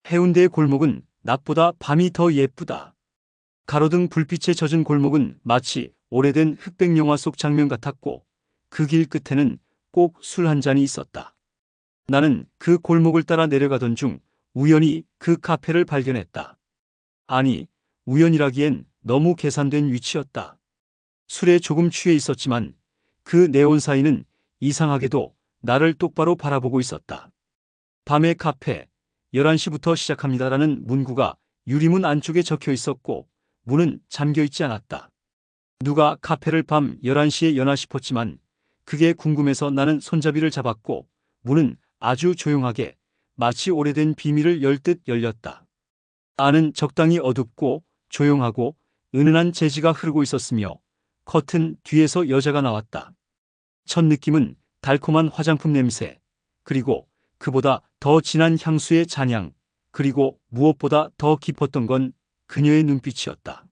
해운대의 골목은 낮보다 밤이 더 예쁘다. 가로등 불빛에 젖은 골목은 마치 오래된 흑백 영화 속 장면 같았고 그 길 끝에는 꼭 술 한 잔이 있었다. 나는 그 골목을 따라 내려가던 중 우연히 그 카페를 발견했다. 아니, 우연이라기엔 너무 계산된 위치였다. 술에 조금 취해 있었지만 그 네온 사인은 이상하게도 나를 똑바로 바라보고 있었다. 밤의 카페, 11시부터 시작합니다라는 문구가 유리문 안쪽에 적혀 있었고 문은 잠겨 있지 않았다. 누가 카페를 밤 11시에 여나 싶었지만 그게 궁금해서 나는 손잡이를 잡았고 문은 아주 조용하게 마치 오래된 비밀을 열 듯 열렸다. 안은 적당히 어둡고 조용하고 은은한 재지가 흐르고 있었으며 커튼 뒤에서 여자가 나왔다. 첫 느낌은 달콤한 화장품 냄새, 그리고 그보다 더 진한 향수의 잔향, 그리고 무엇보다 더 깊었던 건 그녀의 눈빛이었다.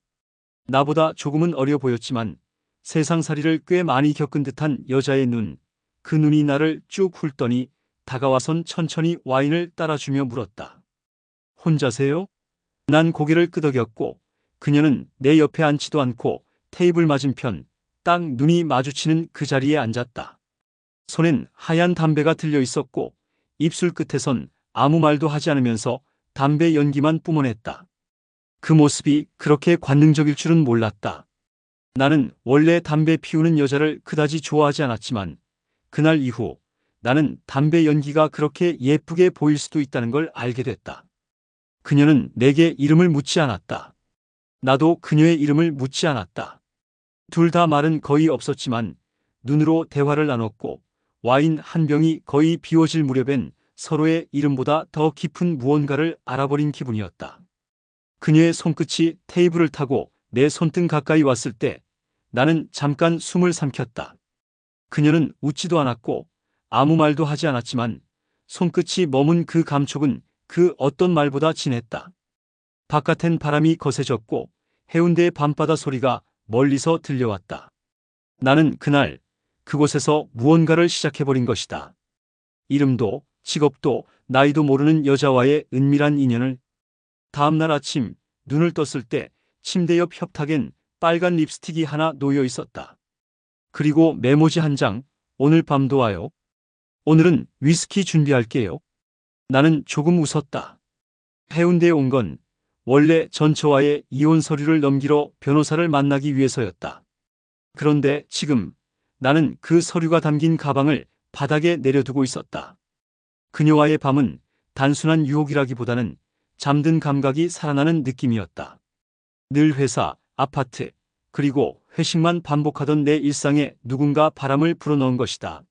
나보다 조금은 어려 보였지만 세상살이를 꽤 많이 겪은 듯한 여자의 눈, 그 눈이 나를 쭉 훑더니 다가와선 천천히 와인을 따라주며 물었다. 혼자세요? 난 고개를 끄덕였고 그녀는 내 옆에 앉지도 않고 테이블 맞은편 딱 눈이 마주치는 그 자리에 앉았다. 손엔 하얀 담배가 들려 있었고 입술 끝에선 아무 말도 하지 않으면서 담배 연기만 뿜어냈다. 그 모습이 그렇게 관능적일 줄은 몰랐다. 나는 원래 담배 피우는 여자를 그다지 좋아하지 않았지만 그날 이후 나는 담배 연기가 그렇게 예쁘게 보일 수도 있다는 걸 알게 됐다. 그녀는 내게 이름을 묻지 않았다. 나도 그녀의 이름을 묻지 않았다. 둘 다 말은 거의 없었지만 눈으로 대화를 나눴고 와인 한 병이 거의 비워질 무렵엔 서로의 이름보다 더 깊은 무언가를 알아버린 기분이었다. 그녀의 손끝이 테이블을 타고 내 손등 가까이 왔을 때 나는 잠깐 숨을 삼켰다. 그녀는 웃지도 않았고 아무 말도 하지 않았지만 손끝이 머문 그 감촉은 그 어떤 말보다 진했다. 바깥엔 바람이 거세졌고 해운대의 밤바다 소리가 멀리서 들려왔다. 나는 그날 그곳에서 무언가를 시작해버린 것이다. 이름도 직업도 나이도 모르는 여자와의 은밀한 인연을. 다음날 아침 눈을 떴을 때 침대 옆 협탁엔 빨간 립스틱이 하나 놓여 있었다. 그리고 메모지 한 장, 오늘 밤도 와요. 오늘은 위스키 준비할게요. 나는 조금 웃었다. 해운대에 온 건 원래 전처와의 이혼 서류를 넘기러 변호사를 만나기 위해서였다. 그런데 지금 나는 그 서류가 담긴 가방을 바닥에 내려두고 있었다. 그녀와의 밤은 단순한 유혹이라기보다는 잠든 감각이 살아나는 느낌이었다. 늘 회사, 아파트, 그리고 회식만 반복하던 내 일상에 누군가 바람을 불어넣은 것이다.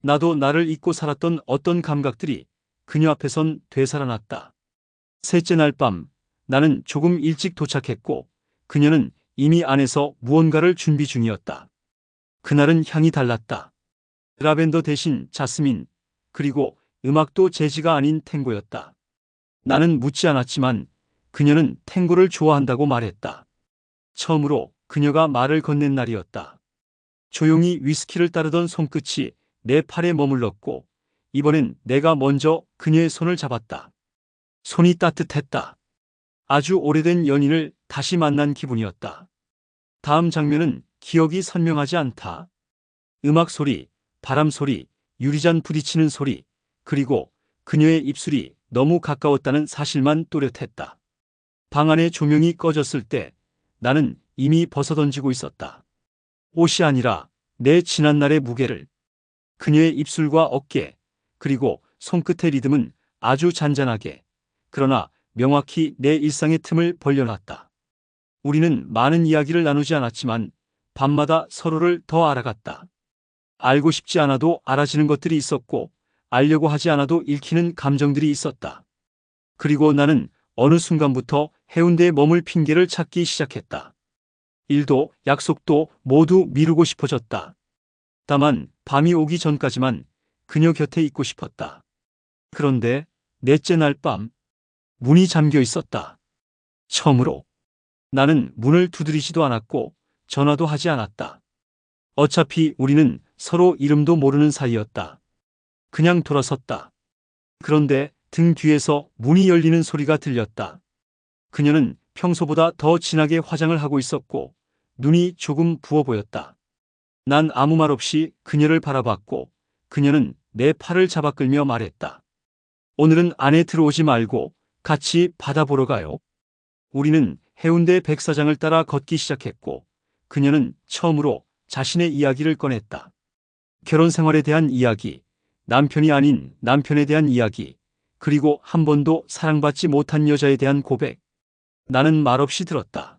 나도 나를 잊고 살았던 어떤 감각들이 그녀 앞에선 되살아났다. 셋째 날 밤, 나는 조금 일찍 도착했고 그녀는 이미 안에서 무언가를 준비 중이었다. 그날은 향이 달랐다. 라벤더 대신 자스민, 그리고 음악도 재즈가 아닌 탱고였다. 나는 묻지 않았지만 그녀는 탱고를 좋아한다고 말했다. 처음으로 그녀가 말을 건넨 날이었다. 조용히 위스키를 따르던 손끝이 내 팔에 머물렀고 이번엔 내가 먼저 그녀의 손을 잡았다. 손이 따뜻했다. 아주 오래된 연인을 다시 만난 기분이었다. 다음 장면은 기억이 선명하지 않다. 음악 소리, 바람 소리, 유리잔 부딪히는 소리, 그리고 그녀의 입술이 너무 가까웠다는 사실만 또렷했다. 방 안의 조명이 꺼졌을 때 나는 이미 벗어던지고 있었다. 옷이 아니라 내 지난날의 무게를. 그녀의 입술과 어깨, 그리고 손끝의 리듬은 아주 잔잔하게, 그러나 명확히 내 일상의 틈을 벌려놨다. 우리는 많은 이야기를 나누지 않았지만 밤마다 서로를 더 알아갔다. 알고 싶지 않아도 알아지는 것들이 있었고 알려고 하지 않아도 읽히는 감정들이 있었다. 그리고 나는 어느 순간부터 해운대에 머물 핑계를 찾기 시작했다. 일도 약속도 모두 미루고 싶어졌다. 다만 밤이 오기 전까지만 그녀 곁에 있고 싶었다. 그런데 넷째 날 밤, 문이 잠겨 있었다. 처음으로. 나는 문을 두드리지도 않았고 전화도 하지 않았다. 어차피 우리는 서로 이름도 모르는 사이였다. 그냥 돌아섰다. 그런데 등 뒤에서 문이 열리는 소리가 들렸다. 그녀는 평소보다 더 진하게 화장을 하고 있었고 눈이 조금 부어 보였다. 난 아무 말 없이 그녀를 바라봤고 그녀는 내 팔을 잡아 끌며 말했다. 오늘은 안에 들어오지 말고 같이 바다 보러 가요. 우리는 해운대 백사장을 따라 걷기 시작했고 그녀는 처음으로 자신의 이야기를 꺼냈다. 결혼 생활에 대한 이야기, 남편이 아닌 남편에 대한 이야기, 그리고 한 번도 사랑받지 못한 여자에 대한 고백. 나는 말없이 들었다.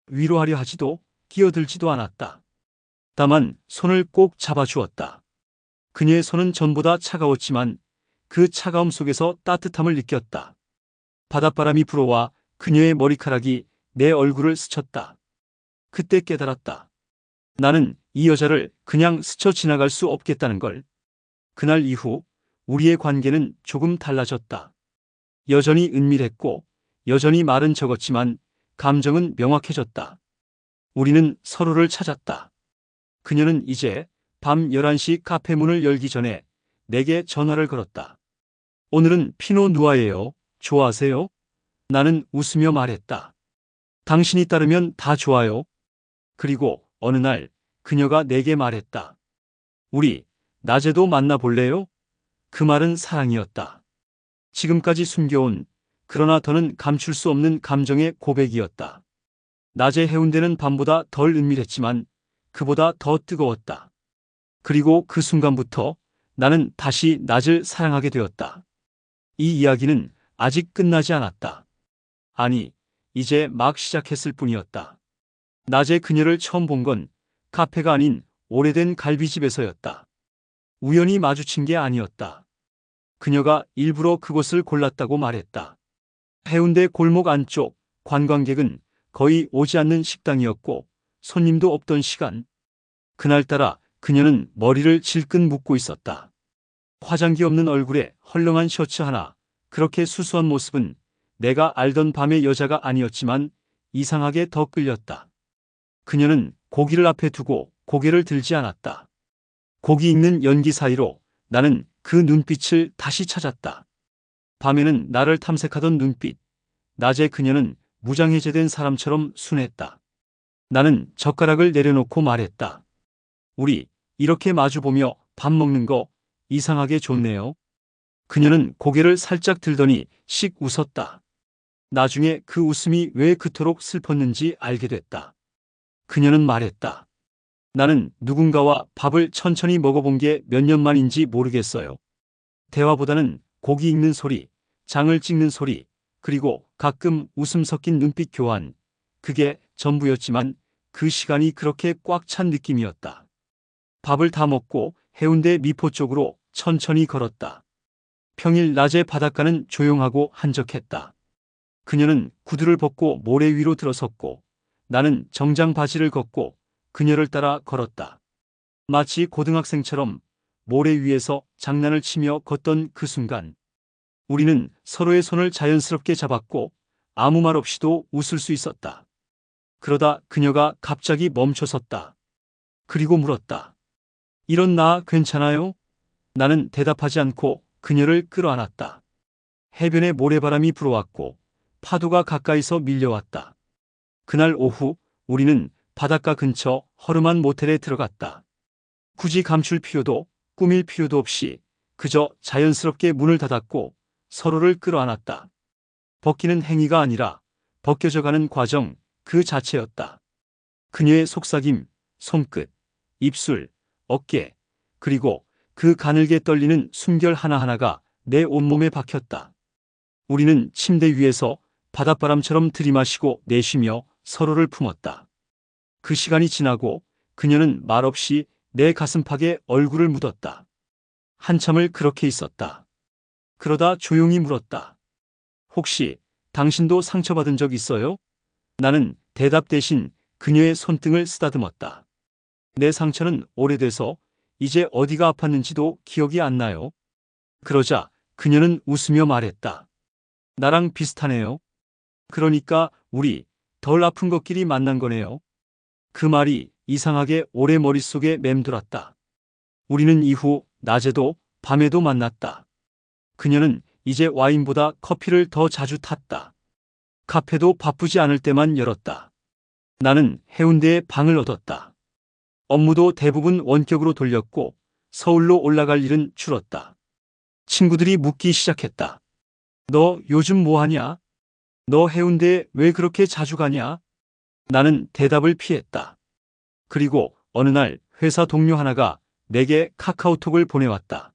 위로하려 하지도 끼어들지도 않았다. 다만 손을 꼭 잡아주었다. 그녀의 손은 전보다 차가웠지만 그 차가움 속에서 따뜻함을 느꼈다. 바닷바람이 불어와 그녀의 머리카락이 내 얼굴을 스쳤다. 그때 깨달았다. 나는 이 여자를 그냥 스쳐 지나갈 수 없겠다는 걸. 그날 이후 우리의 관계는 조금 달라졌다. 여전히 은밀했고 여전히 말은 적었지만 감정은 명확해졌다. 우리는 서로를 찾았다. 그녀는 이제 밤 11시 카페 문을 열기 전에 내게 전화를 걸었다. 오늘은 피노 누아예요. 좋아하세요? 나는 웃으며 말했다. 당신이 따르면 다 좋아요. 그리고 어느 날 그녀가 내게 말했다. 우리 낮에도 만나볼래요? 그 말은 사랑이었다. 지금까지 숨겨온 그러나 더는 감출 수 없는 감정의 고백이었다. 낮의 해운대는 밤보다 덜 은밀했지만 그보다 더 뜨거웠다. 그리고 그 순간부터 나는 다시 낮을 사랑하게 되었다. 이 이야기는 아직 끝나지 않았다. 아니, 이제 막 시작했을 뿐이었다. 낮에 그녀를 처음 본 건 카페가 아닌 오래된 갈비집에서였다. 우연히 마주친 게 아니었다. 그녀가 일부러 그곳을 골랐다고 말했다. 해운대 골목 안쪽 관광객은 거의 오지 않는 식당이었고 손님도 없던 시간. 그날따라 그녀는 머리를 질끈 묶고 있었다. 화장기 없는 얼굴에 헐렁한 셔츠 하나, 그렇게 수수한 모습은 내가 알던 밤의 여자가 아니었지만 이상하게 더 끌렸다. 그녀는 고기를 앞에 두고 고개를 들지 않았다. 고기 익는 연기 사이로 나는 그 눈빛을 다시 찾았다. 밤에는 나를 탐색하던 눈빛, 낮에 그녀는 무장해제된 사람처럼 순했다. 나는 젓가락을 내려놓고 말했다. 우리 이렇게 마주보며 밥 먹는 거 이상하게 좋네요. 그녀는 고개를 살짝 들더니 씩 웃었다. 나중에 그 웃음이 왜 그토록 슬펐는지 알게 됐다. 그녀는 말했다. 나는 누군가와 밥을 천천히 먹어본 게 몇 년 만인지 모르겠어요. 대화보다는 고기 익는 소리, 장을 찍는 소리, 그리고 가끔 웃음 섞인 눈빛 교환. 그게 전부였지만 그 시간이 그렇게 꽉 찬 느낌이었다. 밥을 다 먹고 해운대 미포 쪽으로 천천히 걸었다. 평일 낮의 바닷가는 조용하고 한적했다. 그녀는 구두를 벗고 모래 위로 들어섰고 나는 정장 바지를 걷고 그녀를 따라 걸었다. 마치 고등학생처럼 모래 위에서 장난을 치며 걷던 그 순간 우리는 서로의 손을 자연스럽게 잡았고 아무 말 없이도 웃을 수 있었다. 그러다 그녀가 갑자기 멈춰섰다. 그리고 물었다. 이런 나 괜찮아요? 나는 대답하지 않고 그녀를 끌어안았다. 해변에 모래바람이 불어왔고 파도가 가까이서 밀려왔다. 그날 오후 우리는 바닷가 근처 허름한 모텔에 들어갔다. 굳이 감출 필요도 꾸밀 필요도 없이 그저 자연스럽게 문을 닫았고 서로를 끌어안았다. 벗기는 행위가 아니라 벗겨져가는 과정 그 자체였다. 그녀의 속삭임, 손끝, 입술, 어깨, 그리고 그 가늘게 떨리는 숨결 하나하나가 내 온몸에 박혔다. 우리는 침대 위에서 바닷바람처럼 들이마시고 내쉬며 서로를 품었다. 그 시간이 지나고 그녀는 말없이 내 가슴팍에 얼굴을 묻었다. 한참을 그렇게 있었다. 그러다 조용히 물었다. 혹시 당신도 상처받은 적 있어요? 나는 대답 대신 그녀의 손등을 쓰다듬었다. 내 상처는 오래돼서 이제 어디가 아팠는지도 기억이 안 나요. 그러자 그녀는 웃으며 말했다. 나랑 비슷하네요. 그러니까 우리 덜 아픈 것끼리 만난 거네요. 그 말이 이상하게 오래 머릿속에 맴돌았다. 우리는 이후 낮에도 밤에도 만났다. 그녀는 이제 와인보다 커피를 더 자주 탔다. 카페도 바쁘지 않을 때만 열었다. 나는 해운대에 방을 얻었다. 업무도 대부분 원격으로 돌렸고 서울로 올라갈 일은 줄었다. 친구들이 묻기 시작했다. 너 요즘 뭐 하냐? 너 해운대에 왜 그렇게 자주 가냐? 나는 대답을 피했다. 그리고 어느 날 회사 동료 하나가 내게 카카오톡을 보내왔다.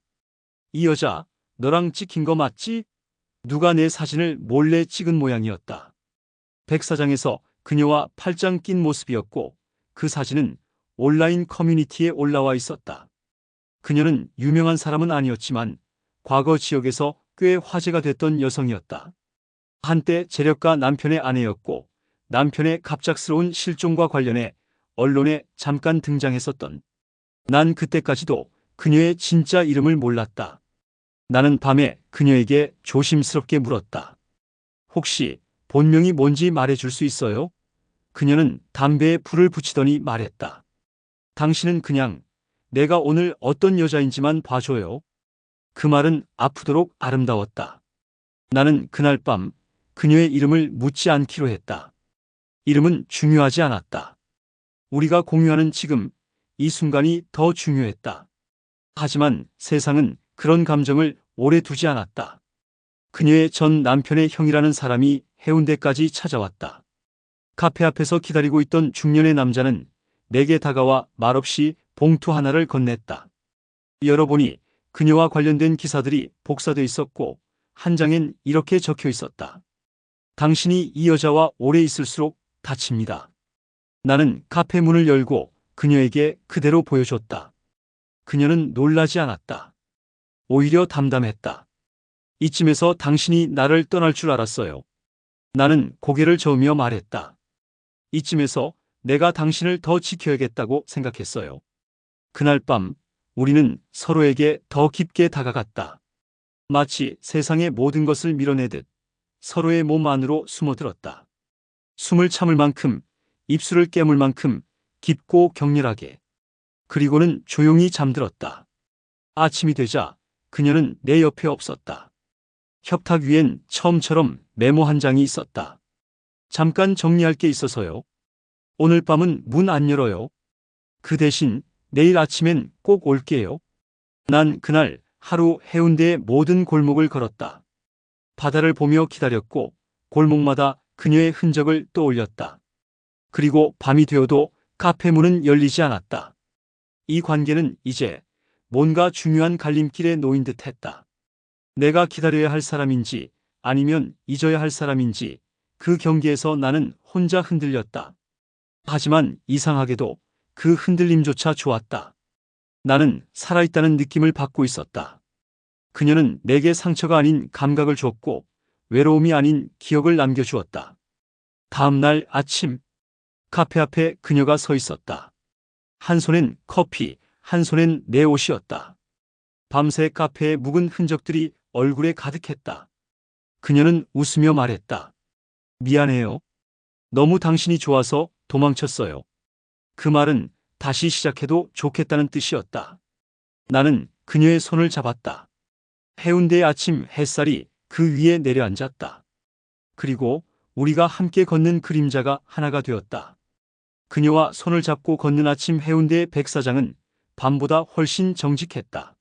이 여자, 너랑 찍힌 거 맞지? 누가 내 사진을 몰래 찍은 모양이었다. 백사장에서 그녀와 팔짱 낀 모습이었고 그 사진은 온라인 커뮤니티에 올라와 있었다. 그녀는 유명한 사람은 아니었지만 과거 지역에서 꽤 화제가 됐던 여성이었다. 한때 재력가 남편의 아내였고 남편의 갑작스러운 실종과 관련해 언론에 잠깐 등장했었던. 난 그때까지도 그녀의 진짜 이름을 몰랐다. 나는 밤에 그녀에게 조심스럽게 물었다. 혹시 본명이 뭔지 말해줄 수 있어요? 그녀는 담배에 불을 붙이더니 말했다. 당신은 그냥 내가 오늘 어떤 여자인지만 봐줘요. 그 말은 아프도록 아름다웠다. 나는 그날 밤 그녀의 이름을 묻지 않기로 했다. 이름은 중요하지 않았다. 우리가 공유하는 지금 이 순간이 더 중요했다. 하지만 세상은 그런 감정을 오래 두지 않았다. 그녀의 전 남편의 형이라는 사람이 해운대까지 찾아왔다. 카페 앞에서 기다리고 있던 중년의 남자는 내게 다가와 말없이 봉투 하나를 건넸다. 열어보니 그녀와 관련된 기사들이 복사돼 있었고 한 장엔 이렇게 적혀 있었다. 당신이 이 여자와 오래 있을수록 다칩니다. 나는 카페 문을 열고 그녀에게 그대로 보여줬다. 그녀는 놀라지 않았다. 오히려 담담했다. 이쯤에서 당신이 나를 떠날 줄 알았어요. 나는 고개를 저으며 말했다. 이쯤에서 내가 당신을 더 지켜야겠다고 생각했어요. 그날 밤 우리는 서로에게 더 깊게 다가갔다. 마치 세상의 모든 것을 밀어내듯 서로의 몸 안으로 숨어들었다. 숨을 참을 만큼, 입술을 깨물 만큼 깊고 격렬하게. 그리고는 조용히 잠들었다. 아침이 되자 그녀는 내 옆에 없었다. 협탁 위엔 처음처럼 메모 한 장이 있었다. 잠깐 정리할 게 있어서요. 오늘 밤은 문 안 열어요. 그 대신 내일 아침엔 꼭 올게요. 난 그날 하루 해운대의 모든 골목을 걸었다. 바다를 보며 기다렸고 골목마다 그녀의 흔적을 떠올렸다. 그리고 밤이 되어도 카페 문은 열리지 않았다. 이 관계는 이제 뭔가 중요한 갈림길에 놓인 듯 했다. 내가 기다려야 할 사람인지 아니면 잊어야 할 사람인지 그 경계에서 나는 혼자 흔들렸다. 하지만 이상하게도 그 흔들림조차 좋았다. 나는 살아있다는 느낌을 받고 있었다. 그녀는 내게 상처가 아닌 감각을 줬고 외로움이 아닌 기억을 남겨주었다. 다음 날 아침 카페 앞에 그녀가 서 있었다. 한 손엔 커피, 한 손엔 내 옷이었다. 밤새 카페의 묵은 흔적들이 얼굴에 가득했다. 그녀는 웃으며 말했다. 미안해요. 너무 당신이 좋아서 도망쳤어요. 그 말은 다시 시작해도 좋겠다는 뜻이었다. 나는 그녀의 손을 잡았다. 해운대의 아침 햇살이 그 위에 내려앉았다. 그리고 우리가 함께 걷는 그림자가 하나가 되었다. 그녀와 손을 잡고 걷는 아침 해운대의 백사장은 밤보다 훨씬 정직했다.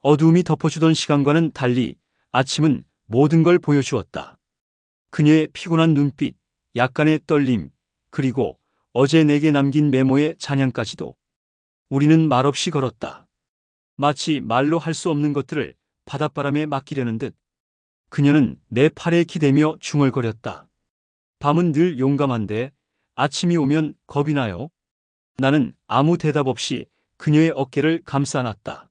어두움이 덮어주던 시간과는 달리 아침은 모든 걸 보여주었다. 그녀의 피곤한 눈빛, 약간의 떨림, 그리고 어제 내게 남긴 메모의 잔향까지도. 우리는 말없이 걸었다. 마치 말로 할 수 없는 것들을 바닷바람에 맡기려는 듯. 그녀는 내 팔에 기대며 중얼거렸다. 밤은 늘 용감한데 아침이 오면 겁이 나요. 나는 아무 대답 없이 그녀의 어깨를 감싸 안았다.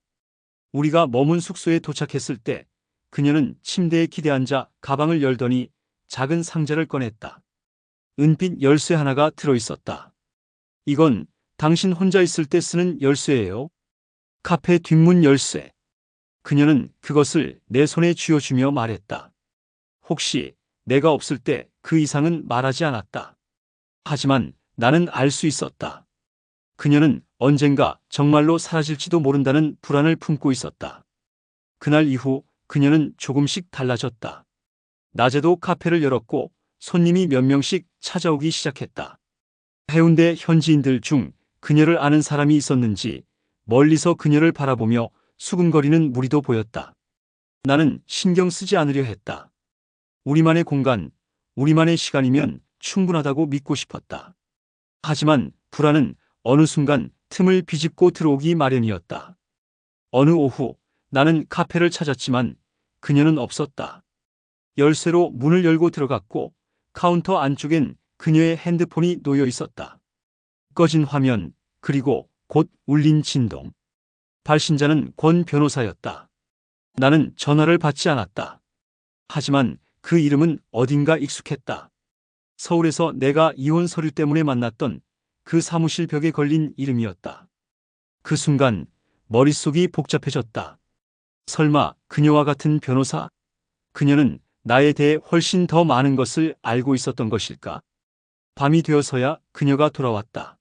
우리가 머문 숙소에 도착했을 때 그녀는 침대에 기대앉아 가방을 열더니 작은 상자를 꺼냈다. 은빛 열쇠 하나가 들어있었다. 이건 당신 혼자 있을 때 쓰는 열쇠예요. 카페 뒷문 열쇠. 그녀는 그것을 내 손에 쥐어주며 말했다. 혹시 내가 없을 때 그 이상은 말하지 않았다. 하지만 나는 알 수 있었다. 그녀는 언젠가 정말로 사라질지도 모른다는 불안을 품고 있었다. 그날 이후 그녀는 조금씩 달라졌다. 낮에도 카페를 열었고 손님이 몇 명씩 찾아오기 시작했다. 해운대 현지인들 중 그녀를 아는 사람이 있었는지 멀리서 그녀를 바라보며 수근거리는 무리도 보였다. 나는 신경 쓰지 않으려 했다. 우리만의 공간, 우리만의 시간이면 충분하다고 믿고 싶었다. 하지만 불안은 어느 순간 틈을 비집고 들어오기 마련이었다. 어느 오후 나는 카페를 찾았지만 그녀는 없었다. 열쇠로 문을 열고 들어갔고 카운터 안쪽엔 그녀의 핸드폰이 놓여 있었다. 꺼진 화면, 그리고 곧 울린 진동. 발신자는 권 변호사였다. 나는 전화를 받지 않았다. 하지만 그 이름은 어딘가 익숙했다. 서울에서 내가 이혼 서류 때문에 만났던 그 사무실 벽에 걸린 이름이었다. 그 순간 머릿속이 복잡해졌다. 설마 그녀와 같은 변호사? 그녀는 나에 대해 훨씬 더 많은 것을 알고 있었던 것일까? 밤이 되어서야 그녀가 돌아왔다.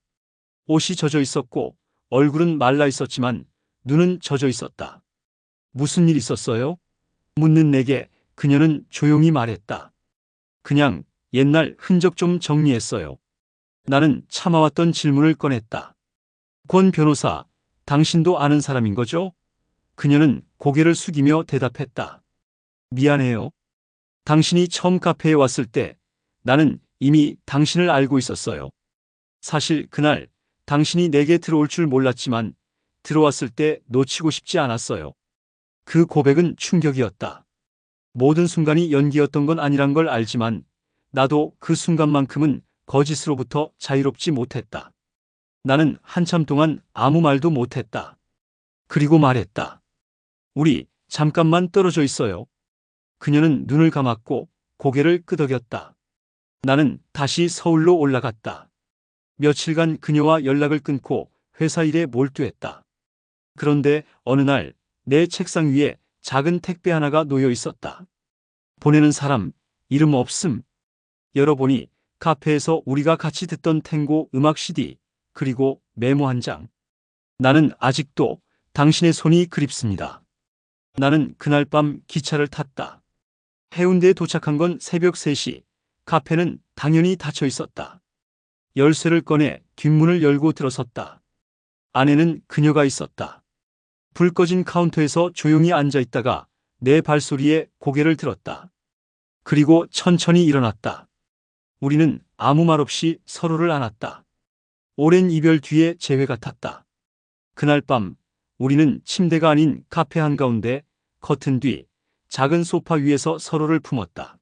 옷이 젖어 있었고 얼굴은 말라 있었지만 눈은 젖어 있었다. 무슨 일 있었어요? 묻는 내게 그녀는 조용히 말했다. 그냥 옛날 흔적 좀 정리했어요. 나는 참아왔던 질문을 꺼냈다. 권 변호사, 당신도 아는 사람인 거죠? 그녀는 고개를 숙이며 대답했다. 미안해요. 당신이 처음 카페에 왔을 때 나는 이미 당신을 알고 있었어요. 사실 그날 당신이 내게 들어올 줄 몰랐지만 들어왔을 때 놓치고 싶지 않았어요. 그 고백은 충격이었다. 모든 순간이 연기였던 건 아니란 걸 알지만 나도 그 순간만큼은 거짓으로부터 자유롭지 못했다. 나는 한참 동안 아무 말도 못했다. 그리고 말했다. 우리 잠깐만 떨어져 있어요. 그녀는 눈을 감았고 고개를 끄덕였다. 나는 다시 서울로 올라갔다. 며칠간 그녀와 연락을 끊고 회사 일에 몰두했다. 그런데 어느 날 내 책상 위에 작은 택배 하나가 놓여 있었다. 보내는 사람, 이름 없음. 열어보니 카페에서 우리가 같이 듣던 탱고 음악 CD, 그리고 메모 한 장. 나는 아직도 당신의 손이 그립습니다. 나는 그날 밤 기차를 탔다. 해운대에 도착한 건 새벽 3시. 카페는 당연히 닫혀 있었다. 열쇠를 꺼내 뒷문을 열고 들어섰다. 안에는 그녀가 있었다. 불 꺼진 카운터에서 조용히 앉아 있다가 내 발소리에 고개를 들었다. 그리고 천천히 일어났다. 우리는 아무 말 없이 서로를 안았다. 오랜 이별 뒤에 재회 같았다. 그날 밤 우리는 침대가 아닌 카페 한가운데 커튼 뒤 작은 소파 위에서 서로를 품었다.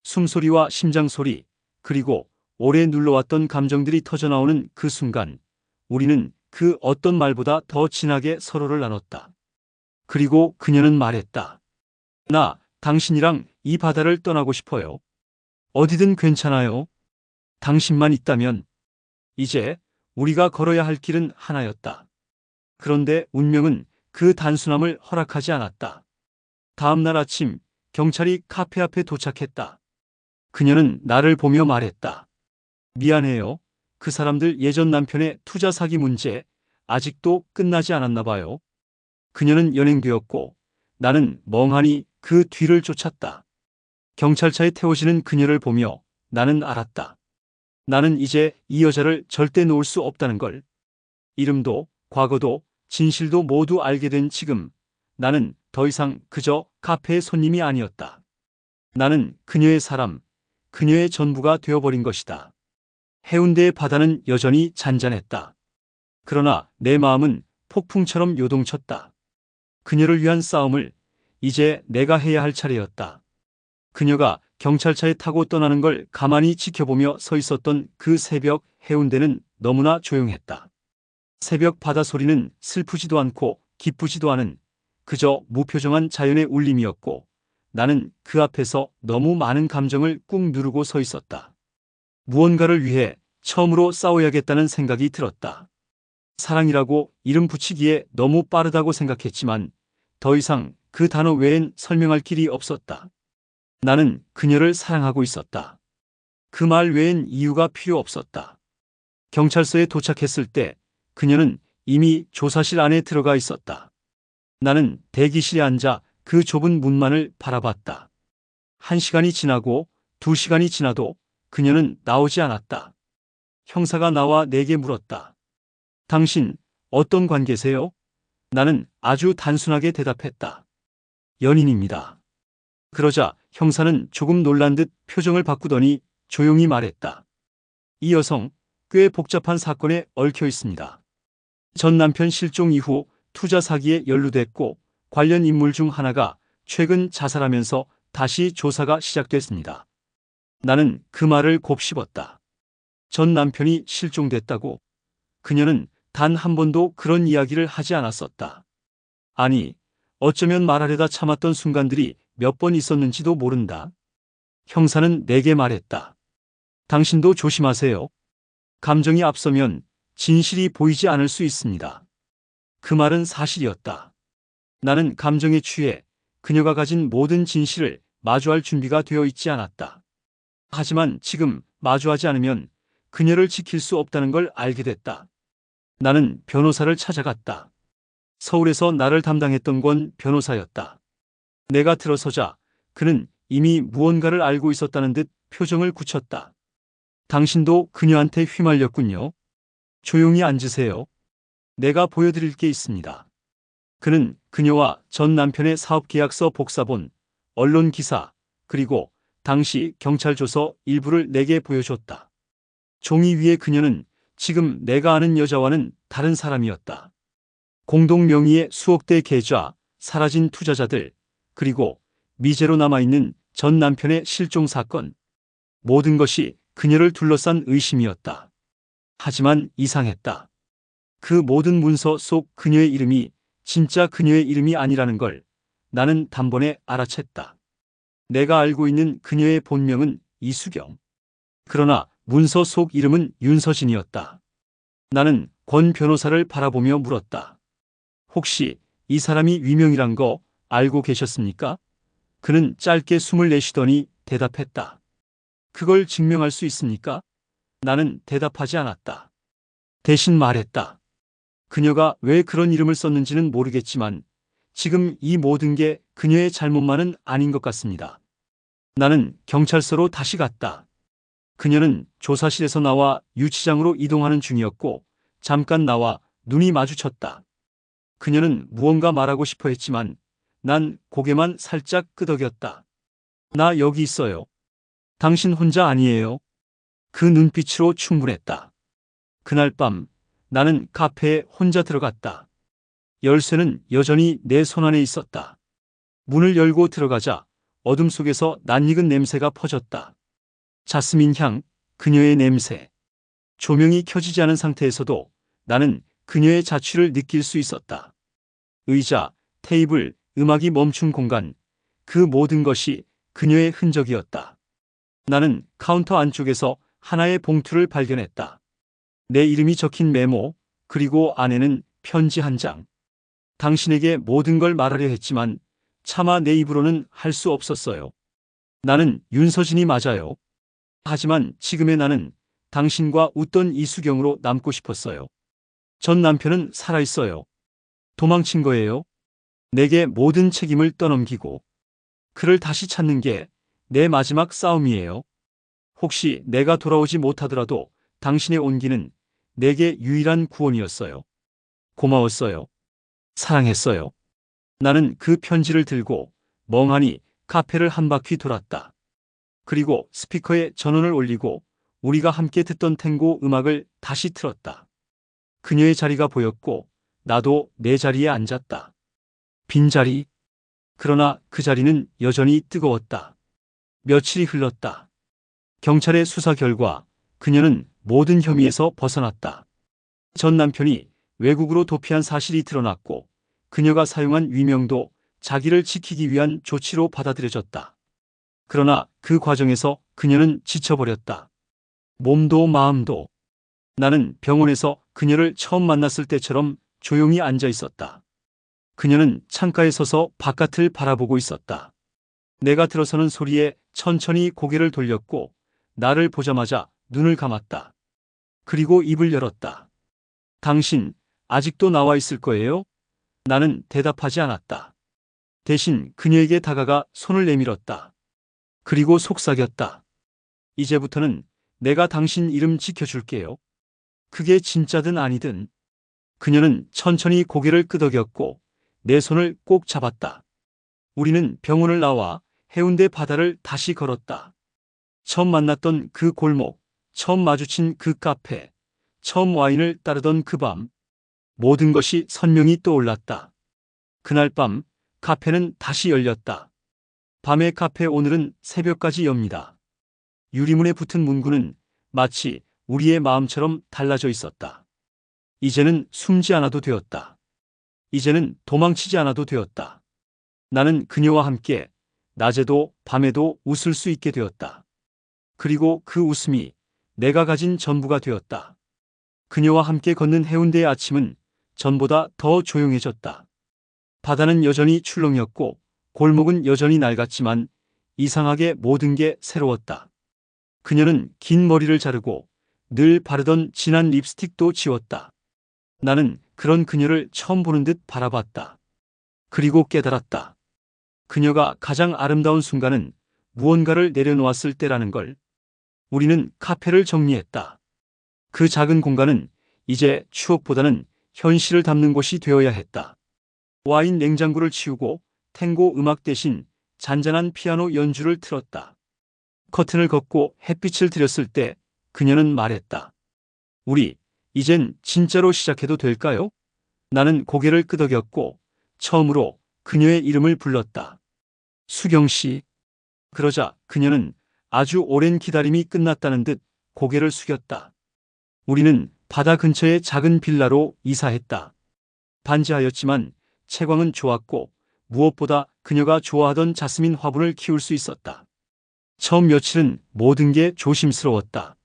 숨소리와 심장소리, 그리고 오래 눌러왔던 감정들이 터져나오는 그 순간 우리는 그 어떤 말보다 더 진하게 서로를 나눴다. 그리고 그녀는 말했다. 나 당신이랑 이 바다를 떠나고 싶어요. 어디든 괜찮아요. 당신만 있다면. 이제 우리가 걸어야 할 길은 하나였다. 그런데 운명은 그 단순함을 허락하지 않았다. 다음 날 아침 경찰이 카페 앞에 도착했다. 그녀는 나를 보며 말했다. 미안해요. 그 사람들 예전 남편의 투자 사기 문제 아직도 끝나지 않았나 봐요. 그녀는 연행되었고 나는 멍하니 그 뒤를 쫓았다. 경찰차에 태워지는 그녀를 보며 나는 알았다. 나는 이제 이 여자를 절대 놓을 수 없다는 걸. 이름도 과거도 진실도 모두 알게 된 지금 나는 더 이상 그저 카페의 손님이 아니었다. 나는 그녀의 사람, 그녀의 전부가 되어버린 것이다. 해운대의 바다는 여전히 잔잔했다. 그러나 내 마음은 폭풍처럼 요동쳤다. 그녀를 위한 싸움을 이제 내가 해야 할 차례였다. 그녀가 경찰차에 타고 떠나는 걸 가만히 지켜보며 서 있었던 그 새벽 해운대는 너무나 조용했다. 새벽 바다 소리는 슬프지도 않고 기쁘지도 않은 그저 무표정한 자연의 울림이었고 나는 그 앞에서 너무 많은 감정을 꾹 누르고 서 있었다. 무언가를 위해 처음으로 싸워야겠다는 생각이 들었다. 사랑이라고 이름 붙이기에 너무 빠르다고 생각했지만 더 이상 그 단어 외엔 설명할 길이 없었다. 나는 그녀를 사랑하고 있었다. 그 말 외엔 이유가 필요 없었다. 경찰서에 도착했을 때 그녀는 이미 조사실 안에 들어가 있었다. 나는 대기실에 앉아 그 좁은 문만을 바라봤다. 1시간이 지나고 2시간이 지나도 그녀는 나오지 않았다. 형사가 나와 내게 물었다. 당신 어떤 관계세요? 나는 아주 단순하게 대답했다. 연인입니다. 그러자 형사는 조금 놀란 듯 표정을 바꾸더니 조용히 말했다. 이 여성 꽤 복잡한 사건에 얽혀 있습니다. 전 남편 실종 이후 투자 사기에 연루됐고 관련 인물 중 하나가 최근 자살하면서 다시 조사가 시작됐습니다. 나는 그 말을 곱씹었다. 전 남편이 실종됐다고? 그녀는 단 한 번도 그런 이야기를 하지 않았었다. 아니, 어쩌면 말하려다 참았던 순간들이 몇 번 있었는지도 모른다. 형사는 내게 말했다. 당신도 조심하세요. 감정이 앞서면 진실이 보이지 않을 수 있습니다. 그 말은 사실이었다. 나는 감정에 취해 그녀가 가진 모든 진실을 마주할 준비가 되어 있지 않았다. 하지만 지금 마주하지 않으면 그녀를 지킬 수 없다는 걸 알게 됐다. 나는 변호사를 찾아갔다. 서울에서 나를 담당했던 권 변호사였다. 내가 들어서자 그는 이미 무언가를 알고 있었다는 듯 표정을 굳혔다. 당신도 그녀한테 휘말렸군요. 조용히 앉으세요. 내가 보여드릴 게 있습니다. 그는 그녀와 전 남편의 사업계약서 복사본, 언론 기사, 그리고 당시 경찰 조서 일부를 내게 보여줬다. 종이 위에 그녀는 지금 내가 아는 여자와는 다른 사람이었다. 공동 명의의 수억 대 계좌, 사라진 투자자들, 그리고 미제로 남아있는 전 남편의 실종 사건. 모든 것이 그녀를 둘러싼 의심이었다. 하지만 이상했다. 그 모든 문서 속 그녀의 이름이 진짜 그녀의 이름이 아니라는 걸 나는 단번에 알아챘다. 내가 알고 있는 그녀의 본명은 이수경. 그러나 문서 속 이름은 윤서진이었다. 나는 권 변호사를 바라보며 물었다. 혹시 이 사람이 위명이란 거 알고 계셨습니까? 그는 짧게 숨을 내쉬더니 대답했다. 그걸 증명할 수 있습니까? 나는 대답하지 않았다. 대신 말했다. 그녀가 왜 그런 이름을 썼는지는 모르겠지만 지금 이 모든 게 그녀의 잘못만은 아닌 것 같습니다. 나는 경찰서로 다시 갔다. 그녀는 조사실에서 나와 유치장으로 이동하는 중이었고 잠깐 나와 눈이 마주쳤다. 그녀는 무언가 말하고 싶어 했지만 난 고개만 살짝 끄덕였다. 나 여기 있어요. 당신 혼자 아니에요. 그 눈빛으로 충분했다. 그날 밤 나는 카페에 혼자 들어갔다. 열쇠는 여전히 내 손안에 있었다. 문을 열고 들어가자 어둠 속에서 낯익은 냄새가 퍼졌다. 자스민 향, 그녀의 냄새. 조명이 켜지지 않은 상태에서도 나는 그녀의 자취를 느낄 수 있었다. 의자, 테이블, 음악이 멈춘 공간, 그 모든 것이 그녀의 흔적이었다. 나는 카운터 안쪽에서 하나의 봉투를 발견했다. 내 이름이 적힌 메모, 그리고 안에는 편지 한 장. 당신에게 모든 걸 말하려 했지만 차마 내 입으로는 할 수 없었어요. 나는 윤서진이 맞아요. 하지만 지금의 나는 당신과 웃던 이수경으로 남고 싶었어요. 전 남편은 살아있어요. 도망친 거예요. 내게 모든 책임을 떠넘기고 그를 다시 찾는 게 내 마지막 싸움이에요. 혹시 내가 돌아오지 못하더라도 당신의 온기는 내게 유일한 구원이었어요. 고마웠어요. 사랑했어요. 나는 그 편지를 들고 멍하니 카페를 한 바퀴 돌았다. 그리고 스피커에 전원을 올리고 우리가 함께 듣던 탱고 음악을 다시 틀었다. 그녀의 자리가 보였고 나도 내 자리에 앉았다. 빈자리. 그러나 그 자리는 여전히 뜨거웠다. 며칠이 흘렀다. 경찰의 수사 결과 그녀는 모든 혐의에서 벗어났다. 전 남편이 외국으로 도피한 사실이 드러났고 그녀가 사용한 위명도 자기를 지키기 위한 조치로 받아들여졌다. 그러나 그 과정에서 그녀는 지쳐버렸다. 몸도 마음도. 나는 병원에서 그녀를 처음 만났을 때처럼 조용히 앉아 있었다. 그녀는 창가에 서서 바깥을 바라보고 있었다. 내가 들어서는 소리에 천천히 고개를 돌렸고 나를 보자마자 눈을 감았다. 그리고 입을 열었다. 당신 아직도 나와 있을 거예요? 나는 대답하지 않았다. 대신 그녀에게 다가가 손을 내밀었다. 그리고 속삭였다. 이제부터는 내가 당신 이름 지켜줄게요. 그게 진짜든 아니든. 그녀는 천천히 고개를 끄덕였고 내 손을 꼭 잡았다. 우리는 병원을 나와 해운대 바다를 다시 걸었다. 처음 만났던 그 골목, 처음 마주친 그 카페, 처음 와인을 따르던 그 밤, 모든 것이 선명히 떠올랐다. 그날 밤 카페는 다시 열렸다. 밤의 카페 오늘은 새벽까지 엽니다. 유리문에 붙은 문구는 마치 우리의 마음처럼 달라져 있었다. 이제는 숨지 않아도 되었다. 이제는 도망치지 않아도 되었다. 나는 그녀와 함께 낮에도 밤에도 웃을 수 있게 되었다. 그리고 그 웃음이 내가 가진 전부가 되었다. 그녀와 함께 걷는 해운대의 아침은 전보다 더 조용해졌다. 바다는 여전히 출렁였고 골목은 여전히 낡았지만 이상하게 모든 게 새로웠다. 그녀는 긴 머리를 자르고 늘 바르던 진한 립스틱도 지웠다. 나는 그런 그녀를 처음 보는 듯 바라봤다. 그리고 깨달았다. 그녀가 가장 아름다운 순간은 무언가를 내려놓았을 때라는 걸. 우리는 카페를 정리했다. 그 작은 공간은 이제 추억보다는 현실을 담는 곳이 되어야 했다. 와인 냉장고를 치우고 탱고 음악 대신 잔잔한 피아노 연주를 틀었다. 커튼을 걷고 햇빛을 들였을 때 그녀는 말했다. 우리, 이젠 진짜로 시작해도 될까요? 나는 고개를 끄덕였고 처음으로 그녀의 이름을 불렀다. 수경 씨. 그러자 그녀는 아주 오랜 기다림이 끝났다는 듯 고개를 숙였다. 우리는 바다 근처의 작은 빌라로 이사했다. 반지하였지만 채광은 좋았고 무엇보다 그녀가 좋아하던 자스민 화분을 키울 수 있었다. 처음 며칠은 모든 게 조심스러웠다.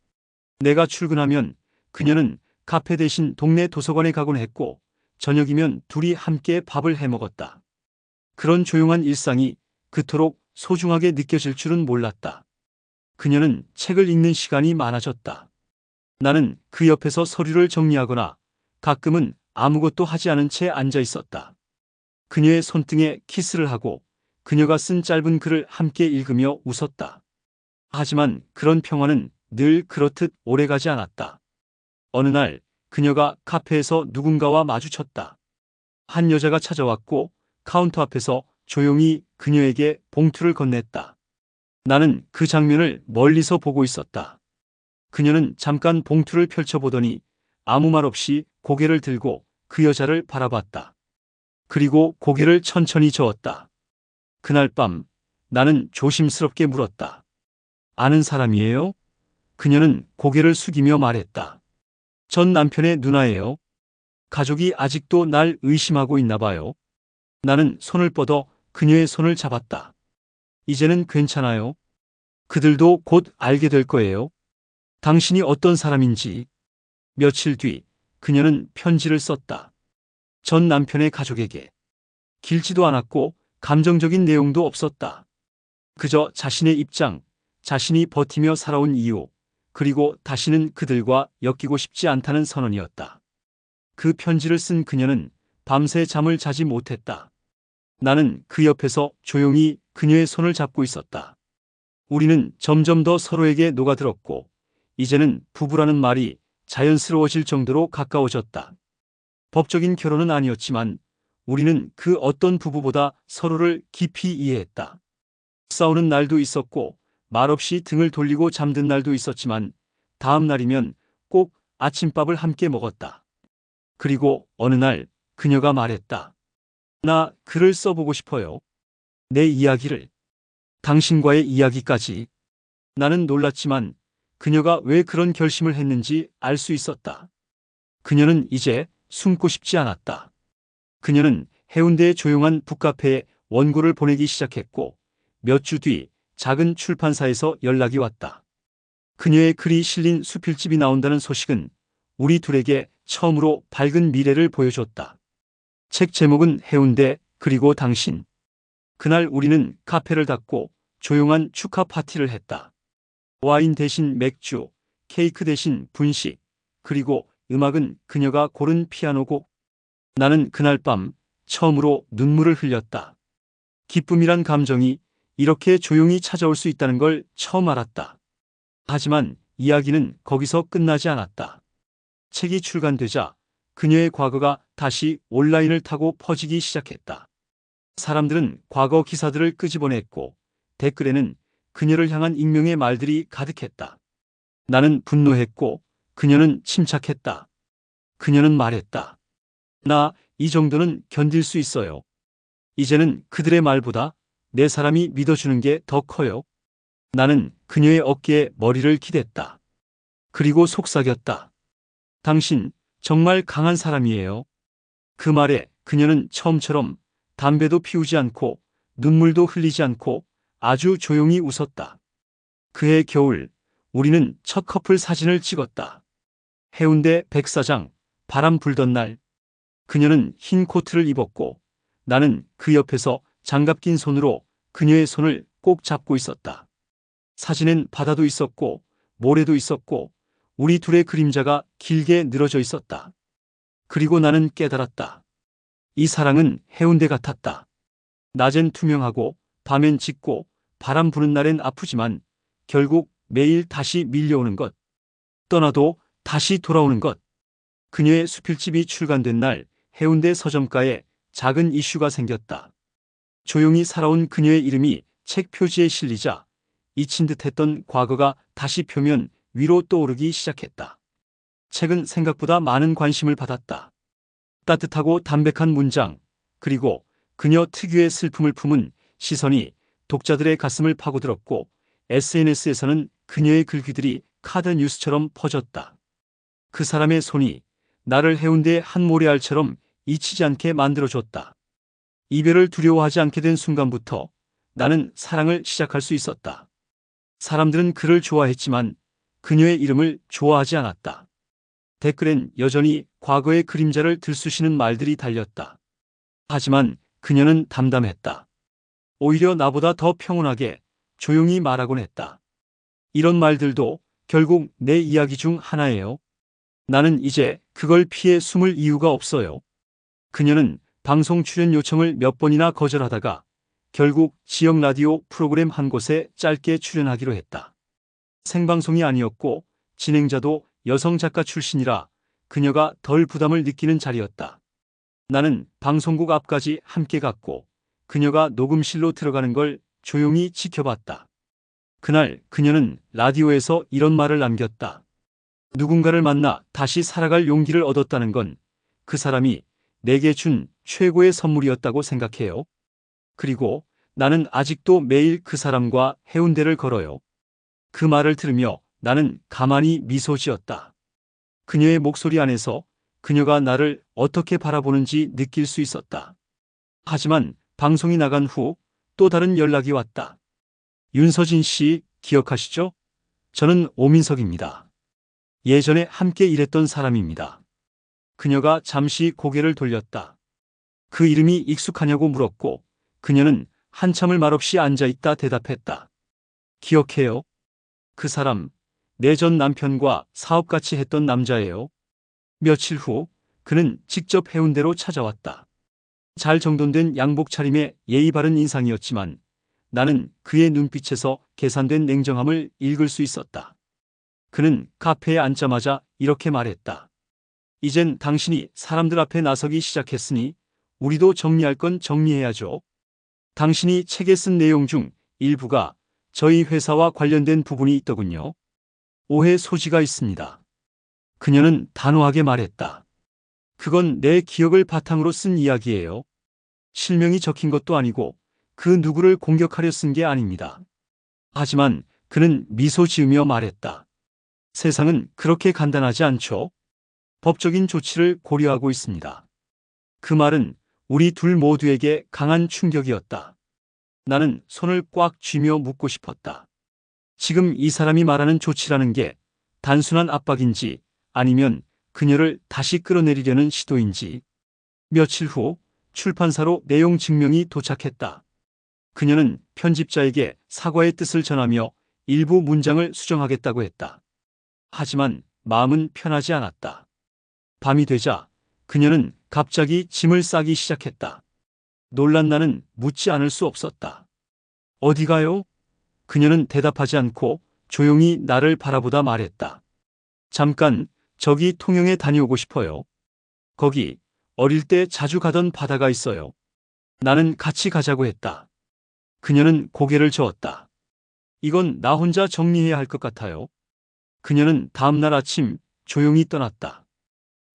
내가 출근하면 그녀는 카페 대신 동네 도서관에 가곤 했고 저녁이면 둘이 함께 밥을 해 먹었다. 그런 조용한 일상이 그토록 소중하게 느껴질 줄은 몰랐다. 그녀는 책을 읽는 시간이 많아졌다. 나는 그 옆에서 서류를 정리하거나 가끔은 아무것도 하지 않은 채 앉아 있었다. 그녀의 손등에 키스를 하고 그녀가 쓴 짧은 글을 함께 읽으며 웃었다. 하지만 그런 평화는 늘 그렇듯 오래가지 않았다. 어느 날 그녀가 카페에서 누군가와 마주쳤다. 한 여자가 찾아왔고 카운터 앞에서 조용히 그녀에게 봉투를 건넸다. 나는 그 장면을 멀리서 보고 있었다. 그녀는 잠깐 봉투를 펼쳐보더니 아무 말 없이 고개를 들고 그 여자를 바라봤다. 그리고 고개를 천천히 저었다. 그날 밤 나는 조심스럽게 물었다. 아는 사람이에요? 그녀는 고개를 숙이며 말했다. 전 남편의 누나예요. 가족이 아직도 날 의심하고 있나 봐요. 나는 손을 뻗어 그녀의 손을 잡았다. 이제는 괜찮아요. 그들도 곧 알게 될 거예요. 당신이 어떤 사람인지. 며칠 뒤 그녀는 편지를 썼다. 전 남편의 가족에게. 길지도 않았고 감정적인 내용도 없었다. 그저 자신의 입장, 자신이 버티며 살아온 이유, 그리고 다시는 그들과 엮이고 싶지 않다는 선언이었다. 그 편지를 쓴 그녀는 밤새 잠을 자지 못했다. 나는 그 옆에서 조용히 그녀의 손을 잡고 있었다. 우리는 점점 더 서로에게 녹아들었고, 이제는 부부라는 말이 자연스러워질 정도로 가까워졌다. 법적인 결혼은 아니었지만, 우리는 그 어떤 부부보다 서로를 깊이 이해했다. 싸우는 날도 있었고, 말없이 등을 돌리고 잠든 날도 있었지만, 다음 날이면 꼭 아침밥을 함께 먹었다. 그리고 어느 날 그녀가 말했다. 나 글을 써보고 싶어요. 내 이야기를. 당신과의 이야기까지. 나는 놀랐지만 그녀가 왜 그런 결심을 했는지 알 수 있었다. 그녀는 이제 숨고 싶지 않았다. 그녀는 해운대의 조용한 북카페에 원고를 보내기 시작했고 몇 주 뒤 작은 출판사에서 연락이 왔다. 그녀의 글이 실린 수필집이 나온다는 소식은 우리 둘에게 처음으로 밝은 미래를 보여줬다. 책 제목은 해운대 그리고 당신. 그날 우리는 카페를 닫고 조용한 축하 파티를 했다. 와인 대신 맥주, 케이크 대신 분식, 그리고 음악은 그녀가 고른 피아노곡. 나는 그날 밤 처음으로 눈물을 흘렸다. 기쁨이란 감정이 이렇게 조용히 찾아올 수 있다는 걸 처음 알았다. 하지만 이야기는 거기서 끝나지 않았다. 책이 출간되자 그녀의 과거가 다시 온라인을 타고 퍼지기 시작했다. 사람들은 과거 기사들을 끄집어냈고 댓글에는 그녀를 향한 익명의 말들이 가득했다. 나는 분노했고 그녀는 침착했다. 그녀는 말했다. 나 이 정도는 견딜 수 있어요. 이제는 그들의 말보다 내 사람이 믿어주는 게 더 커요. 나는 그녀의 어깨에 머리를 기댔다. 그리고 속삭였다. 당신 정말 강한 사람이에요. 그 말에 그녀는 처음처럼 담배도 피우지 않고 눈물도 흘리지 않고 아주 조용히 웃었다. 그해 겨울 우리는 첫 커플 사진을 찍었다. 해운대 백사장, 바람 불던 날. 그녀는 흰 코트를 입었고 나는 그 옆에서 장갑 낀 손으로 그녀의 손을 꼭 잡고 있었다. 사진엔 바다도 있었고 모래도 있었고 우리 둘의 그림자가 길게 늘어져 있었다. 그리고 나는 깨달았다. 이 사랑은 해운대 같았다. 낮엔 투명하고 밤엔 짙고 바람 부는 날엔 아프지만 결국 매일 다시 밀려오는 것. 떠나도 다시 돌아오는 것. 그녀의 수필집이 출간된 날 해운대 서점가에 작은 이슈가 생겼다. 조용히 살아온 그녀의 이름이 책 표지에 실리자 잊힌 듯했던 과거가 다시 표면 위로 떠오르기 시작했다. 책은 생각보다 많은 관심을 받았다. 따뜻하고 담백한 문장, 그리고 그녀 특유의 슬픔을 품은 시선이 독자들의 가슴을 파고들었고 SNS에서는 그녀의 글귀들이 카드 뉴스처럼 퍼졌다. 그 사람의 손이 나를 해운대의 한 모래알처럼 잊히지 않게 만들어줬다. 이별을 두려워하지 않게 된 순간부터 나는 사랑을 시작할 수 있었다. 사람들은 그를 좋아했지만 그녀의 이름을 좋아하지 않았다. 댓글엔 여전히 과거의 그림자를 들쑤시는 말들이 달렸다. 하지만 그녀는 담담했다. 오히려 나보다 더 평온하게 조용히 말하곤 했다. 이런 말들도 결국 내 이야기 중 하나예요. 나는 이제 그걸 피해 숨을 이유가 없어요. 그녀는 방송 출연 요청을 몇 번이나 거절하다가 결국 지역 라디오 프로그램 한 곳에 짧게 출연하기로 했다. 생방송이 아니었고 진행자도 여성 작가 출신이라 그녀가 덜 부담을 느끼는 자리였다. 나는 방송국 앞까지 함께 갔고 그녀가 녹음실로 들어가는 걸 조용히 지켜봤다. 그날 그녀는 라디오에서 이런 말을 남겼다. 누군가를 만나 다시 살아갈 용기를 얻었다는 건 그 사람이 내게 준 최고의 선물이었다고 생각해요. 그리고 나는 아직도 매일 그 사람과 해운대를 걸어요. 그 말을 들으며 나는 가만히 미소 지었다. 그녀의 목소리 안에서 그녀가 나를 어떻게 바라보는지 느낄 수 있었다. 하지만 방송이 나간 후 또 다른 연락이 왔다. 윤서진 씨 기억하시죠? 저는 오민석입니다. 예전에 함께 일했던 사람입니다. 그녀가 잠시 고개를 돌렸다. 그 이름이 익숙하냐고 물었고 그녀는 한참을 말없이 앉아있다 대답했다. 기억해요. 그 사람, 내 전 남편과 사업같이 했던 남자예요. 며칠 후 그는 직접 해운대로 찾아왔다. 잘 정돈된 양복 차림에 예의 바른 인상이었지만 나는 그의 눈빛에서 계산된 냉정함을 읽을 수 있었다. 그는 카페에 앉자마자 이렇게 말했다. 이젠 당신이 사람들 앞에 나서기 시작했으니 우리도 정리할 건 정리해야죠. 당신이 책에 쓴 내용 중 일부가 저희 회사와 관련된 부분이 있더군요. 오해 소지가 있습니다. 그녀는 단호하게 말했다. 그건 내 기억을 바탕으로 쓴 이야기예요. 실명이 적힌 것도 아니고 그 누구를 공격하려 쓴 게 아닙니다. 하지만 그는 미소 지으며 말했다. 세상은 그렇게 간단하지 않죠. 법적인 조치를 고려하고 있습니다. 그 말은 우리 둘 모두에게 강한 충격이었다. 나는 손을 꽉 쥐며 묻고 싶었다. 지금 이 사람이 말하는 조치라는 게 단순한 압박인지 아니면 그녀를 다시 끌어내리려는 시도인지. 며칠 후 출판사로 내용 증명이 도착했다. 그녀는 편집자에게 사과의 뜻을 전하며 일부 문장을 수정하겠다고 했다. 하지만 마음은 편하지 않았다. 밤이 되자 그녀는 갑자기 짐을 싸기 시작했다. 놀란 나는 묻지 않을 수 없었다. 어디 가요? 그녀는 대답하지 않고 조용히 나를 바라보다 말했다. 잠깐, 저기 통영에 다녀오고 싶어요. 거기 어릴 때 자주 가던 바다가 있어요. 나는 같이 가자고 했다. 그녀는 고개를 저었다. 이건 나 혼자 정리해야 할 것 같아요. 그녀는 다음날 아침 조용히 떠났다.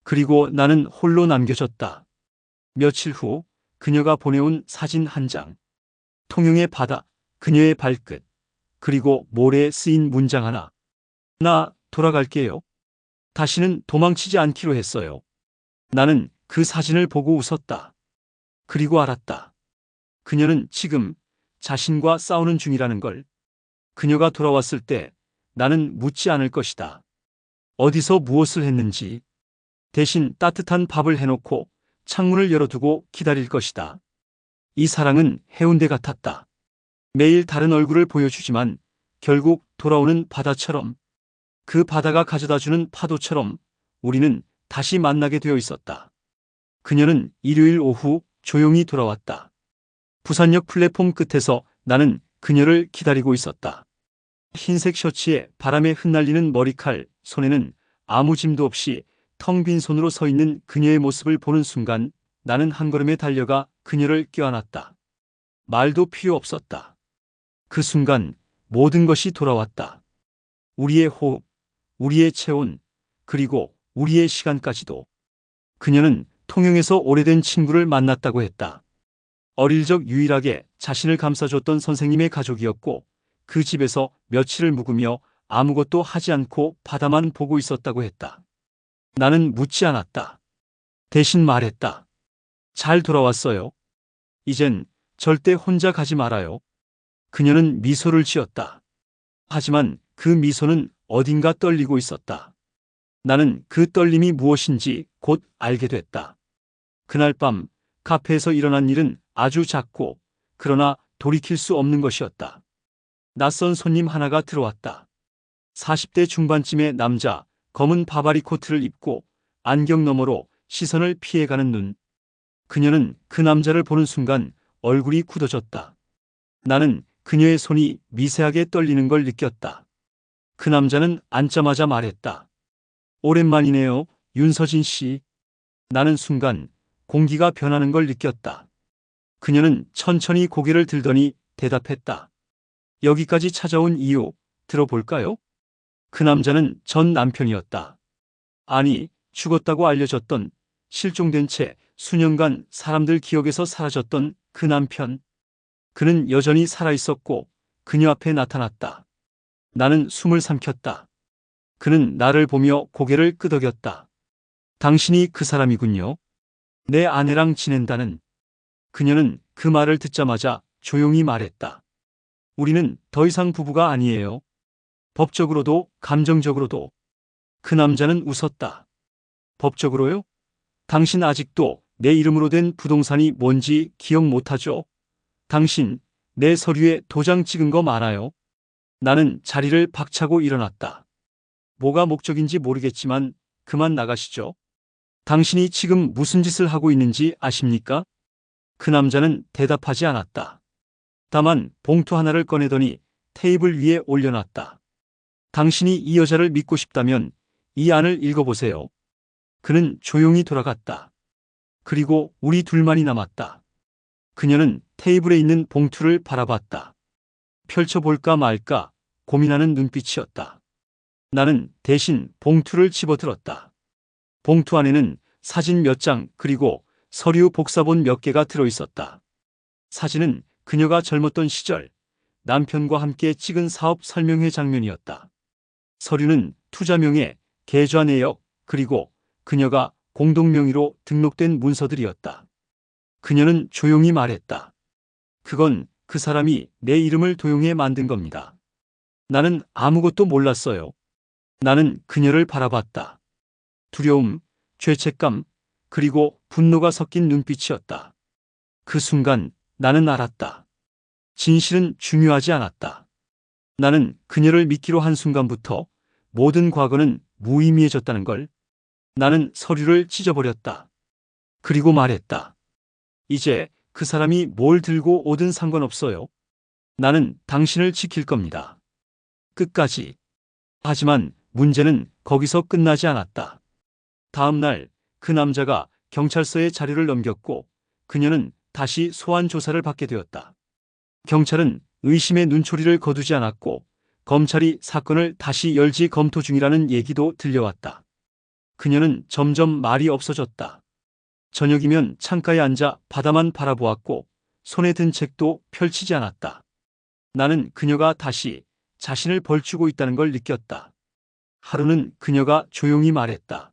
그리고 나는 홀로 남겨졌다. 며칠 후 그녀가 보내온 사진 한 장. 통영의 바다, 그녀의 발끝, 그리고 모래에 쓰인 문장 하나. 나 돌아갈게요. 다시는 도망치지 않기로 했어요. 나는 그 사진을 보고 웃었다. 그리고 알았다. 그녀는 지금 자신과 싸우는 중이라는 걸. 그녀가 돌아왔을 때 나는 묻지 않을 것이다. 어디서 무엇을 했는지. 대신 따뜻한 밥을 해놓고 창문을 열어두고 기다릴 것이다. 이 사랑은 해운대 같았다. 매일 다른 얼굴을 보여주지만 결국 돌아오는 바다처럼, 그 바다가 가져다주는 파도처럼 우리는 다시 만나게 되어 있었다. 그녀는 일요일 오후 조용히 돌아왔다. 부산역 플랫폼 끝에서 나는 그녀를 기다리고 있었다. 흰색 셔츠에 바람에 흩날리는 머리칼, 손에는 아무 짐도 없이 텅 빈 손으로 서 있는 그녀의 모습을 보는 순간 나는 한 걸음에 달려가 그녀를 껴안았다. 말도 필요 없었다. 그 순간 모든 것이 돌아왔다. 우리의 호흡, 우리의 체온, 그리고 우리의 시간까지도. 그녀는 통영에서 오래된 친구를 만났다고 했다. 어릴 적 유일하게 자신을 감싸줬던 선생님의 가족이었고 그 집에서 며칠을 묵으며 아무것도 하지 않고 바다만 보고 있었다고 했다. 나는 묻지 않았다. 대신 말했다. 잘 돌아왔어요. 이젠 절대 혼자 가지 말아요. 그녀는 미소를 지었다. 하지만 그 미소는 어딘가 떨리고 있었다. 나는 그 떨림이 무엇인지 곧 알게 됐다. 그날 밤 카페에서 일어난 일은 아주 작고 그러나 돌이킬 수 없는 것이었다. 낯선 손님 하나가 들어왔다. 40대 중반쯤의 남자, 검은 바바리 코트를 입고 안경 너머로 시선을 피해가는 눈. 그녀는 그 남자를 보는 순간 얼굴이 굳어졌다. 나는 그녀의 손이 미세하게 떨리는 걸 느꼈다. 그 남자는 앉자마자 말했다. 오랜만이네요, 윤서진 씨. 나는 순간 공기가 변하는 걸 느꼈다. 그녀는 천천히 고개를 들더니 대답했다. 여기까지 찾아온 이유 들어볼까요? 그 남자는 전 남편이었다. 아니, 죽었다고 알려졌던, 실종된 채 수년간 사람들 기억에서 사라졌던 그 남편. 그는 여전히 살아있었고 그녀 앞에 나타났다. 나는 숨을 삼켰다. 그는 나를 보며 고개를 끄덕였다. 당신이 그 사람이군요. 내 아내랑 지낸다는. 그녀는 그 말을 듣자마자 조용히 말했다. 우리는 더 이상 부부가 아니에요. 법적으로도 감정적으로도. 그 남자는 웃었다. 법적으로요? 당신 아직도 내 이름으로 된 부동산이 뭔지 기억 못하죠? 당신 내 서류에 도장 찍은 거 많아요. 나는 자리를 박차고 일어났다. 뭐가 목적인지 모르겠지만 그만 나가시죠. 당신이 지금 무슨 짓을 하고 있는지 아십니까? 그 남자는 대답하지 않았다. 다만 봉투 하나를 꺼내더니 테이블 위에 올려놨다. 당신이 이 여자를 믿고 싶다면 이 안을 읽어보세요. 그는 조용히 돌아갔다. 그리고 우리 둘만이 남았다. 그녀는 테이블에 있는 봉투를 바라봤다. 펼쳐볼까 말까 고민하는 눈빛이었다. 나는 대신 봉투를 집어들었다. 봉투 안에는 사진 몇 장 그리고 서류 복사본 몇 개가 들어있었다. 사진은 그녀가 젊었던 시절 남편과 함께 찍은 사업 설명회 장면이었다. 서류는 투자명의 계좌 내역 그리고 그녀가 공동명의로 등록된 문서들이었다. 그녀는 조용히 말했다. 그건 그 사람이 내 이름을 도용해 만든 겁니다. 나는 아무것도 몰랐어요. 나는 그녀를 바라봤다. 두려움, 죄책감, 그리고 분노가 섞인 눈빛이었다. 그 순간 나는 알았다. 진실은 중요하지 않았다. 나는 그녀를 믿기로 한 순간부터 모든 과거는 무의미해졌다는 걸. 나는 서류를 찢어버렸다. 그리고 말했다. 이제 그 사람이 뭘 들고 오든 상관없어요. 나는 당신을 지킬 겁니다. 끝까지. 하지만 문제는 거기서 끝나지 않았다. 다음 날 그 남자가 경찰서에 자료를 넘겼고 그녀는 다시 소환 조사를 받게 되었다. 경찰은 의심의 눈초리를 거두지 않았고 검찰이 사건을 다시 열지 검토 중이라는 얘기도 들려왔다. 그녀는 점점 말이 없어졌다. 저녁이면 창가에 앉아 바다만 바라보았고 손에 든 책도 펼치지 않았다. 나는 그녀가 다시 자신을 벌주고 있다는 걸 느꼈다. 하루는 그녀가 조용히 말했다.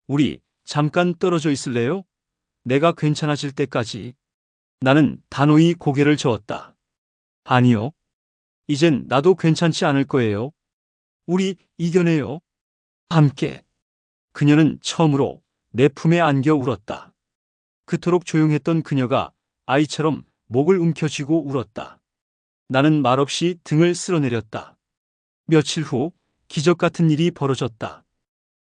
우리 잠깐 떨어져 있을래요? 내가 괜찮아질 때까지. 나는 단호히 고개를 저었다. 아니요. 이젠 나도 괜찮지 않을 거예요. 우리 이겨내요. 함께. 그녀는 처음으로 내 품에 안겨 울었다. 그토록 조용했던 그녀가 아이처럼 목을 움켜쥐고 울었다. 나는 말없이 등을 쓸어내렸다. 며칠 후 기적 같은 일이 벌어졌다.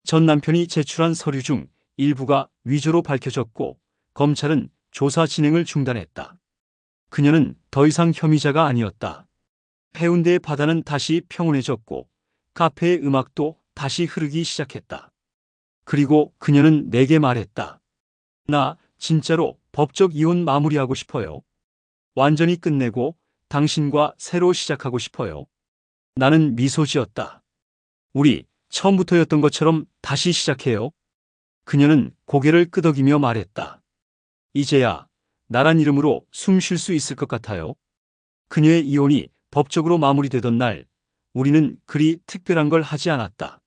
전 남편이 제출한 서류 중 일부가 위조로 밝혀졌고 검찰은 조사 진행을 중단했다. 그녀는 더 이상 혐의자가 아니었다. 해운대의 바다는 다시 평온해졌고 카페의 음악도 다시 흐르기 시작했다. 그리고 그녀는 내게 말했다. 나 진짜로 법적 이혼 마무리하고 싶어요. 완전히 끝내고 당신과 새로 시작하고 싶어요. 나는 미소 지었다. 우리 처음부터였던 것처럼 다시 시작해요. 그녀는 고개를 끄덕이며 말했다. 이제야 나란 이름으로 숨 쉴 수 있을 것 같아요. 그녀의 이혼이 법적으로 마무리되던 날, 우리는 그리 특별한 걸 하지 않았다.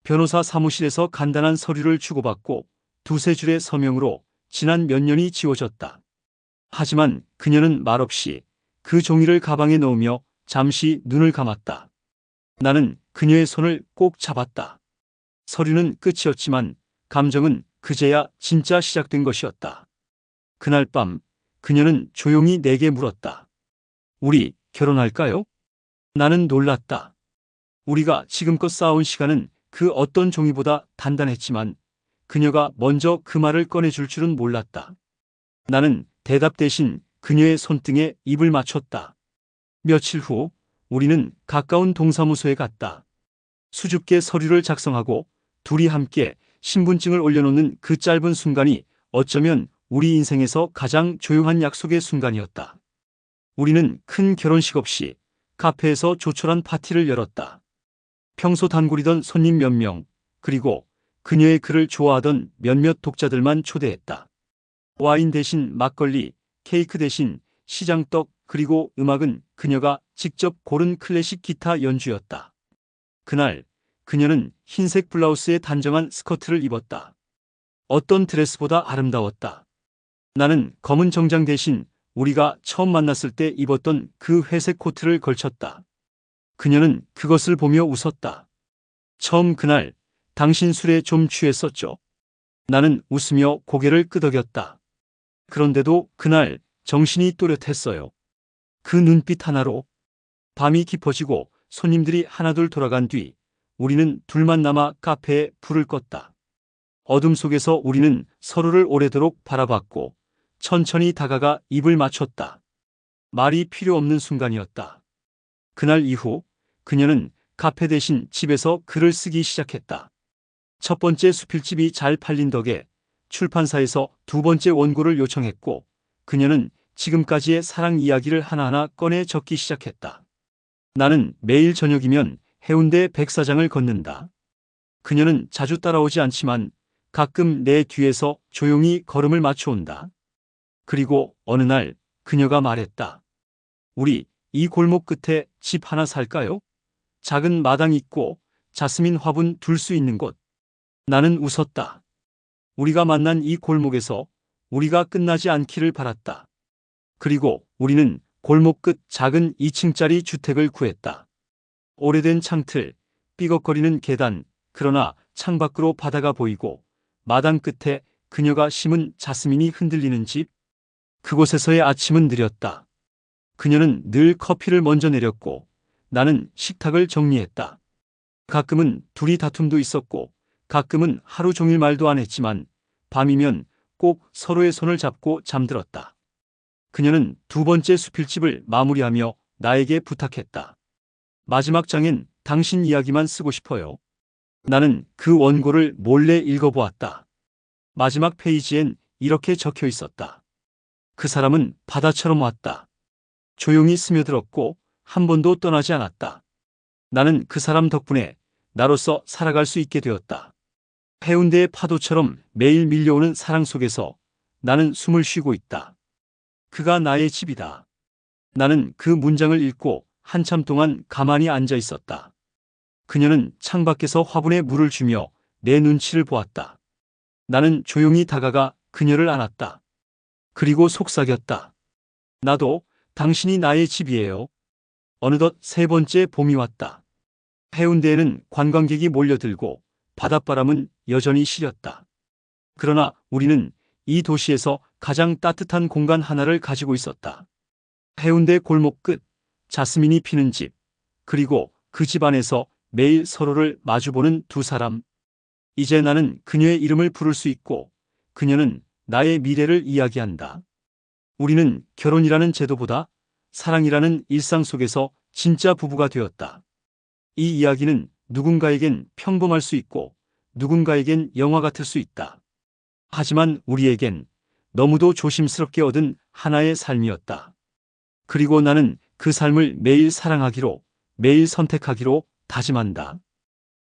변호사 사무실에서 간단한 서류를 주고받고 두세 줄의 서명으로 지난 몇 년이 지워졌다. 하지만 그녀는 말없이 그 종이를 가방에 넣으며 잠시 눈을 감았다. 나는 그녀의 손을 꼭 잡았다. 서류는 끝이었지만 감정은 그제야 진짜 시작된 것이었다. 그날 밤 그녀는 조용히 내게 물었다. 우리 결혼할까요? 나는 놀랐다. 우리가 지금껏 쌓아온 시간은 그 어떤 종이보다 단단했지만 그녀가 먼저 그 말을 꺼내줄 줄은 몰랐다. 나는 대답 대신 그녀의 손등에 입을 맞췄다. 며칠 후 우리는 가까운 동사무소에 갔다. 수줍게 서류를 작성하고 둘이 함께 신분증을 올려놓는 그 짧은 순간이 어쩌면 우리 인생에서 가장 조용한 약속의 순간이었다. 우리는 큰 결혼식 없이 카페에서 조촐한 파티를 열었다. 평소 단골이던 손님 몇 명, 그리고 그녀의 글을 좋아하던 몇몇 독자들만 초대했다. 와인 대신 막걸리, 케이크 대신 시장떡, 그리고 음악은 그녀가 직접 고른 클래식 기타 연주였다. 그날 그녀는 흰색 블라우스에 단정한 스커트를 입었다. 어떤 드레스보다 아름다웠다. 나는 검은 정장 대신 우리가 처음 만났을 때 입었던 그 회색 코트를 걸쳤다. 그녀는 그것을 보며 웃었다. 처음 그날 당신 술에 좀 취했었죠? 나는 웃으며 고개를 끄덕였다. 그런데도 그날 정신이 또렷했어요. 그 눈빛 하나로. 밤이 깊어지고 손님들이 하나둘 돌아간 뒤 우리는 둘만 남아 카페에 불을 껐다. 어둠 속에서 우리는 서로를 오래도록 바라봤고 천천히 다가가 입을 맞췄다. 말이 필요 없는 순간이었다. 그날 이후 그녀는 카페 대신 집에서 글을 쓰기 시작했다. 첫 번째 수필집이 잘 팔린 덕에 출판사에서 두 번째 원고를 요청했고 그녀는 지금까지의 사랑 이야기를 하나하나 꺼내 적기 시작했다. 나는 매일 저녁이면 해운대 백사장을 걷는다. 그녀는 자주 따라오지 않지만 가끔 내 뒤에서 조용히 걸음을 맞춰온다. 그리고 어느 날 그녀가 말했다. 우리 이 골목 끝에 집 하나 살까요? 작은 마당 있고 자스민 화분 둘 수 있는 곳. 나는 웃었다. 우리가 만난 이 골목에서 우리가 끝나지 않기를 바랐다. 그리고 우리는 골목 끝 작은 2층짜리 주택을 구했다. 오래된 창틀, 삐걱거리는 계단, 그러나 창밖으로 바다가 보이고 마당 끝에 그녀가 심은 자스민이 흔들리는 집. 그곳에서의 아침은 느렸다. 그녀는 늘 커피를 먼저 내렸고 나는 식탁을 정리했다. 가끔은 둘이 다툼도 있었고 가끔은 하루 종일 말도 안 했지만 밤이면 꼭 서로의 손을 잡고 잠들었다. 그녀는 두 번째 수필집을 마무리하며 나에게 부탁했다. 마지막 장엔 당신 이야기만 쓰고 싶어요. 나는 그 원고를 몰래 읽어보았다. 마지막 페이지엔 이렇게 적혀 있었다. 그 사람은 바다처럼 왔다. 조용히 스며들었고 한 번도 떠나지 않았다. 나는 그 사람 덕분에 나로서 살아갈 수 있게 되었다. 해운대의 파도처럼 매일 밀려오는 사랑 속에서 나는 숨을 쉬고 있다. 그가 나의 집이다. 나는 그 문장을 읽고 한참 동안 가만히 앉아 있었다. 그녀는 창밖에서 화분에 물을 주며 내 눈치를 보았다. 나는 조용히 다가가 그녀를 안았다. 그리고 속삭였다. 나도 당신이 나의 집이에요. 어느덧 세 번째 봄이 왔다. 해운대에는 관광객이 몰려들고 바닷바람은 여전히 시렸다. 그러나 우리는 이 도시에서 가장 따뜻한 공간 하나를 가지고 있었다. 해운대 골목 끝, 자스민이 피는 집, 그리고 그 집 안에서 매일 서로를 마주보는 두 사람. 이제 나는 그녀의 이름을 부를 수 있고 그녀는 나의 미래를 이야기한다. 우리는 결혼이라는 제도보다 사랑이라는 일상 속에서 진짜 부부가 되었다. 이 이야기는 누군가에겐 평범할 수 있고 누군가에겐 영화 같을 수 있다. 하지만 우리에겐 너무도 조심스럽게 얻은 하나의 삶이었다. 그리고 나는 그 삶을 매일 사랑하기로, 매일 선택하기로 다짐한다.